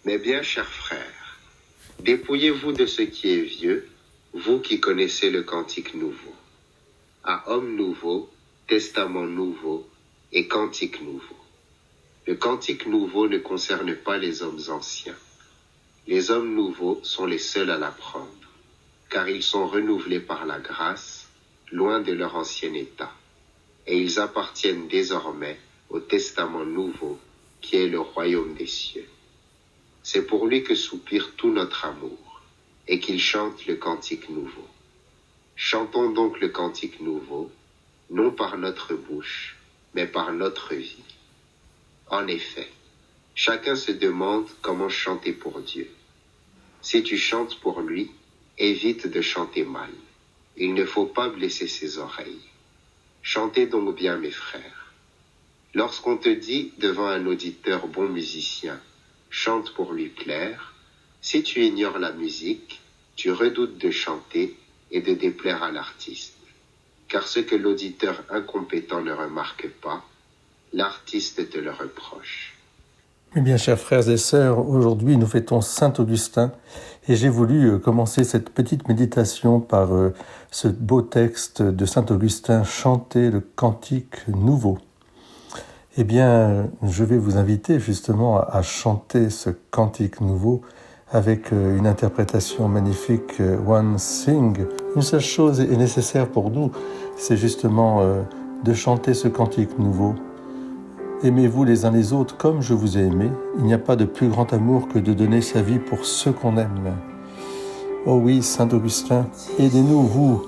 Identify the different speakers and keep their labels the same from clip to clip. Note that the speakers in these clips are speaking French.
Speaker 1: Mes bien chers frères, dépouillez-vous de ce qui est vieux, vous qui connaissez le cantique nouveau. À homme nouveau, testament nouveau et cantique nouveau. Le cantique nouveau ne concerne pas les hommes anciens. Les hommes nouveaux sont les seuls à l'apprendre, car ils sont renouvelés par la grâce, loin de leur ancien état, et ils appartiennent désormais au testament nouveau, qui est le royaume des cieux. C'est pour lui que soupire tout notre amour, et qu'il chante le cantique nouveau. Chantons donc le cantique nouveau, non par notre bouche, mais par notre vie. En effet, chacun se demande comment chanter pour Dieu. Si tu chantes pour lui, évite de chanter mal. Il ne faut pas blesser ses oreilles. Chantez donc bien, mes frères. Lorsqu'on te dit devant un auditeur bon musicien, chante pour lui plaire, si tu ignores la musique, tu redoutes de chanter et de déplaire à l'artiste. Car ce que l'auditeur incompétent ne remarque pas, l'artiste te le reproche.
Speaker 2: Eh bien, chers frères et sœurs, aujourd'hui nous fêtons Saint Augustin et j'ai voulu commencer cette petite méditation par ce beau texte de Saint Augustin, chanter le cantique nouveau. Eh bien, je vais vous inviter justement à chanter ce cantique nouveau avec une interprétation magnifique, One Thing. Une seule chose est nécessaire pour nous, c'est justement de chanter ce cantique nouveau. Aimez-vous les uns les autres comme je vous ai aimé. Il n'y a pas de plus grand amour que de donner sa vie pour ceux qu'on aime. Oh oui, Saint Augustin, aidez-nous, vous,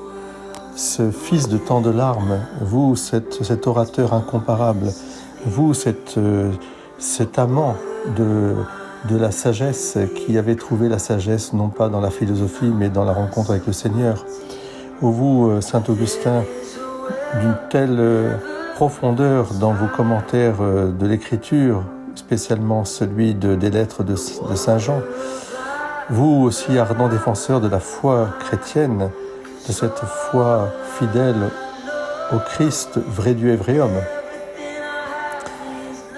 Speaker 2: ce fils de tant de larmes, vous, cet orateur incomparable, vous, cet amant de la sagesse qui avait trouvé la sagesse non pas dans la philosophie mais dans la rencontre avec le Seigneur. Oh vous, Saint Augustin, d'une telle profondeur dans vos commentaires de l'Écriture, spécialement celui des lettres de Saint Jean. Vous aussi, ardent défenseur de la foi chrétienne, de cette foi fidèle au Christ, vrai Dieu et vrai homme.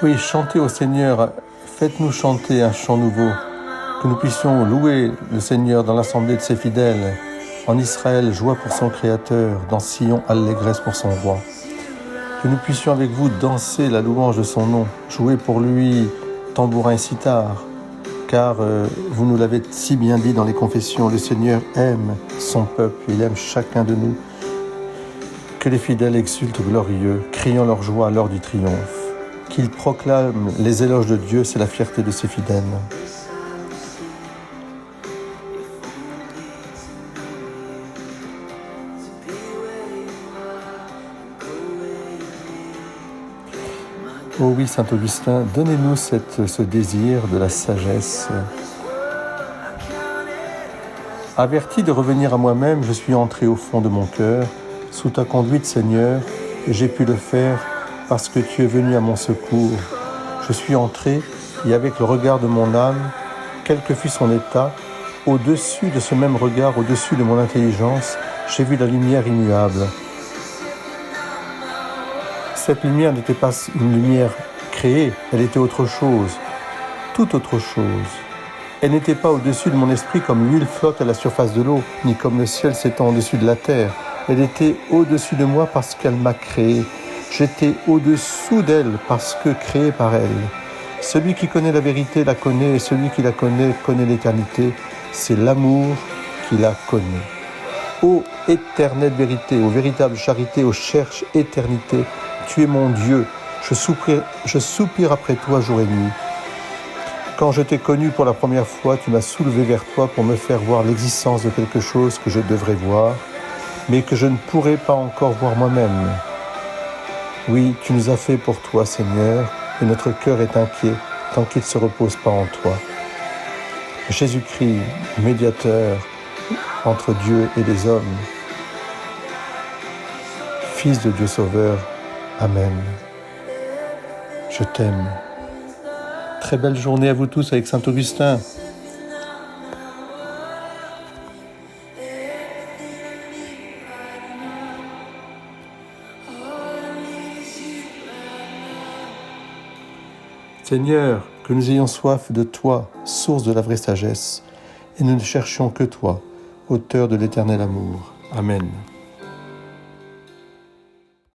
Speaker 2: Oui, chantez au Seigneur, faites-nous chanter un chant nouveau, que nous puissions louer le Seigneur dans l'assemblée de ses fidèles, en Israël, joie pour son Créateur, dans Sion, allégresse pour son roi. Que nous puissions avec vous danser la louange de son nom, jouer pour lui tambourin et cithare, car vous nous l'avez si bien dit dans les confessions, le Seigneur aime son peuple, il aime chacun de nous. Que les fidèles exultent glorieux, criant leur joie lors du triomphe. Qu'ils proclament les éloges de Dieu, c'est la fierté de ses fidèles. Oh oui, Saint Augustin, donnez-nous ce désir de la sagesse. Averti de revenir à moi-même, je suis entré au fond de mon cœur, sous ta conduite, Seigneur, et j'ai pu le faire parce que tu es venu à mon secours. Je suis entré, et avec le regard de mon âme, quel que fût son état, au-dessus de ce même regard, au-dessus de mon intelligence, j'ai vu la lumière immuable. Cette lumière n'était pas une lumière créée, elle était autre chose, tout autre chose. Elle n'était pas au-dessus de mon esprit comme l'huile flotte à la surface de l'eau, ni comme le ciel s'étend au-dessus de la terre. Elle était au-dessus de moi parce qu'elle m'a créé. J'étais au-dessous d'elle parce que créé par elle. Celui qui connaît la vérité la connaît, et celui qui la connaît connaît l'éternité. C'est l'amour qui la connaît. Ô éternelle vérité, ô véritable charité, ô cherche éternité, tu es mon Dieu, je soupire après toi jour et nuit. Quand je t'ai connu pour la première fois, tu m'as soulevé vers toi pour me faire voir l'existence de quelque chose que je devrais voir, mais que je ne pourrais pas encore voir moi-même. Oui, tu nous as fait pour toi, Seigneur, et notre cœur est inquiet tant qu'il ne se repose pas en toi. Jésus-Christ, médiateur entre Dieu et les hommes, Fils de Dieu Sauveur, Amen. Je t'aime. Très belle journée à vous tous avec Saint Augustin. Seigneur, que nous ayons soif de toi, source de la vraie sagesse, et nous ne cherchions que toi, auteur de l'éternel amour. Amen.